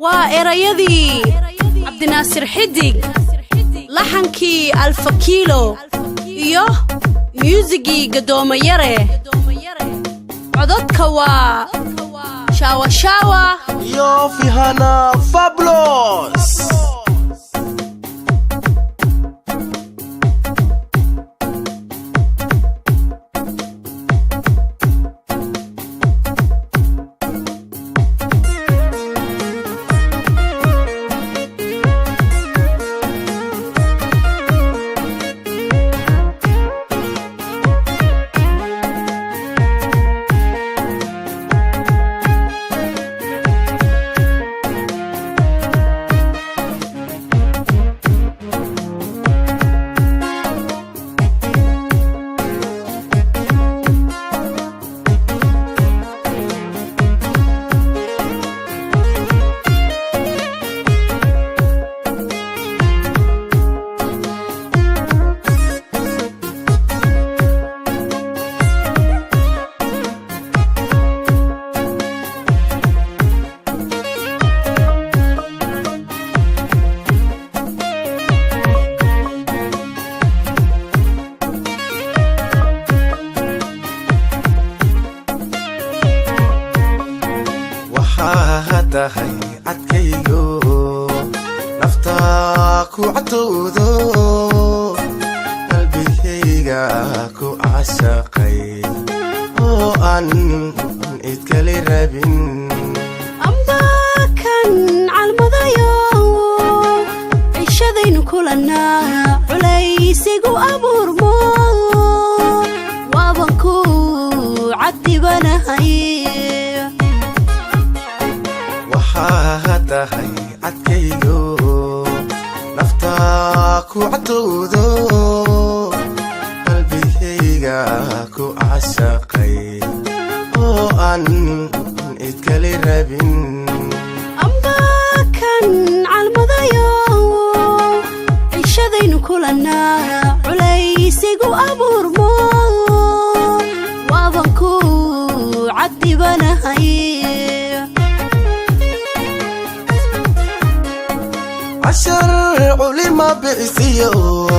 وإريدي عبد الناصر حدق لحنكي ألف كيلو إيوه ميوزيكي قدوم يره عضدك شاوة شاوة يو في هنا فابلوس هاي عدكيو نفتاكو عطودو قلبي هيغاكو عشاقي أن إتكالي رابين أمدا كان عالمضايو عيشة ذينو كلنا عليسيقو أبورمو وابنكو عدي بناهي هاي عدكيو نفتاكو عطودو قلبي هيغاكو عشاقي أن إتكالي رابين أمدا كان عالمضايو عيشة ذينو كلنا عليسيقو أبورمو وابنكو عدي بناهي عشر علما بإسيو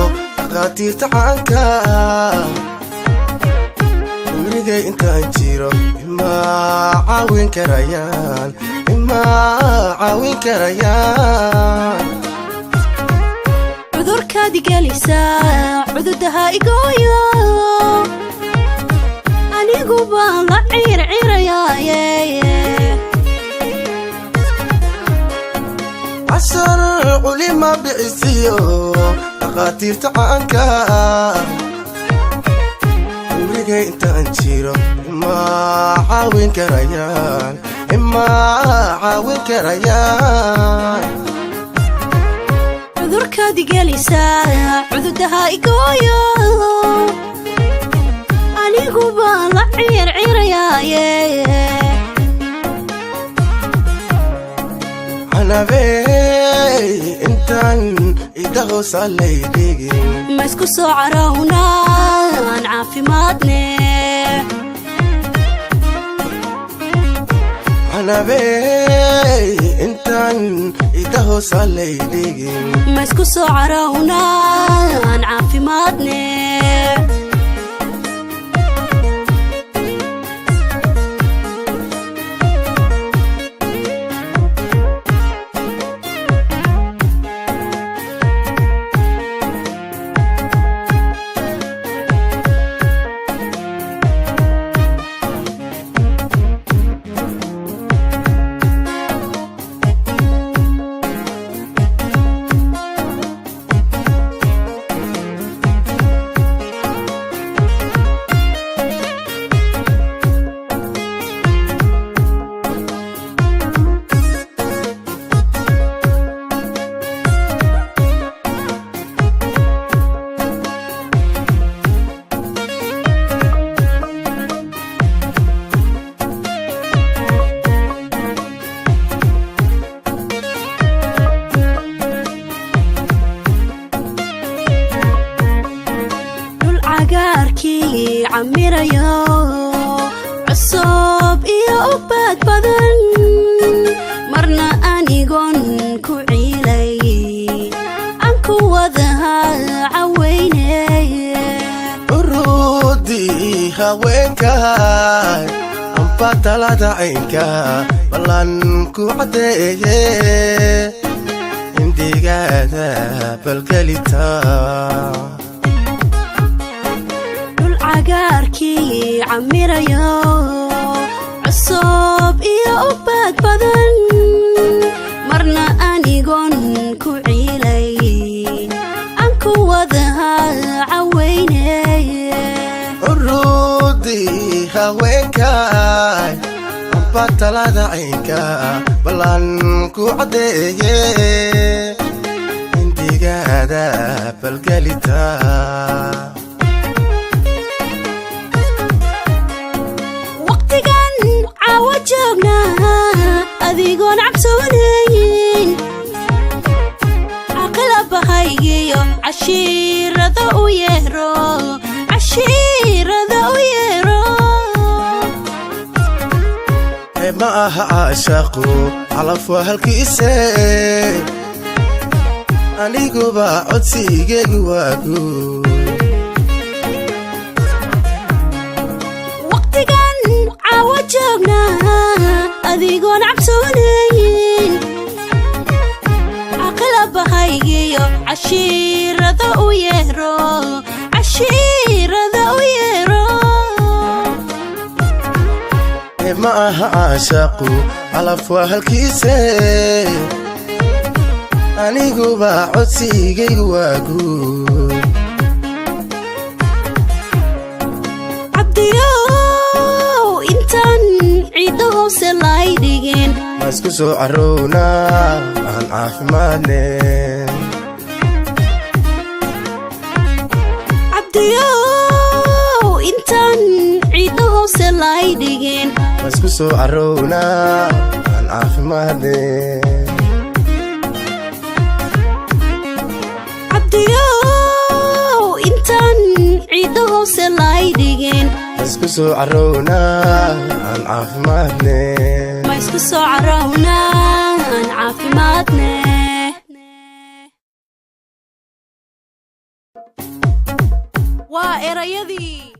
غاتي تعانكا مريقاي انت انجيرو إما عاوين كريان إما عاوين كريان عذور كادي قاليسا عذور دها إيقويو أني قوبان لا عير يا عشر علما بإسيو غاتي تعانكا مريقاي انت انجيرو إما عاوين كريان إما عاوين كريان عذور كادي قاليسا عذور دها إيقويو أني قوبان لا عير يا أنا بي إنتان إدغو صليدي ما اسكو سعرونا نعافي مادني أنا بي إنتان إدغو صليدي ما اسكو سعرونا نعافي مادني عميريو عصب إيا أباد بدن مرنا أنيقون haweenka amba talada caynka ballan ku cadeeye indigada balgelita dhul cagaarkii camirayo cusub iyo ubad badan marna anigon ku ciilay aan ku wada caweynay urudi haweenka amba talada caynka ballan ku cadeeye indigada balgelita waqtigan caawa joognaa adigoon cabsoonayn aqlabahaygiyo cashiirada u yeero ma aha caashaqu calaf waa halkiise aniguba codsigeygu waagu waqtigan caawa joognaa adigoon cabsoonayn aqlabahaygiyo cashiirada u yeero ma aha caashaqu calaf waa halkiise aniguba codsigeygu waagu cabdiyow intaan ciidda hoose lay dhigin ma isku soo carownaa aan caafimaadne cabdiyow intaan ciidda hoose lay dhigin ma isku soo carownaa aan caafimaadne cabdiyow intaan ciidda hoose lay dhigin ma isku soo carownaa aan caafimaadne ma isku soo carownaa aan caafimaadne waa erayadii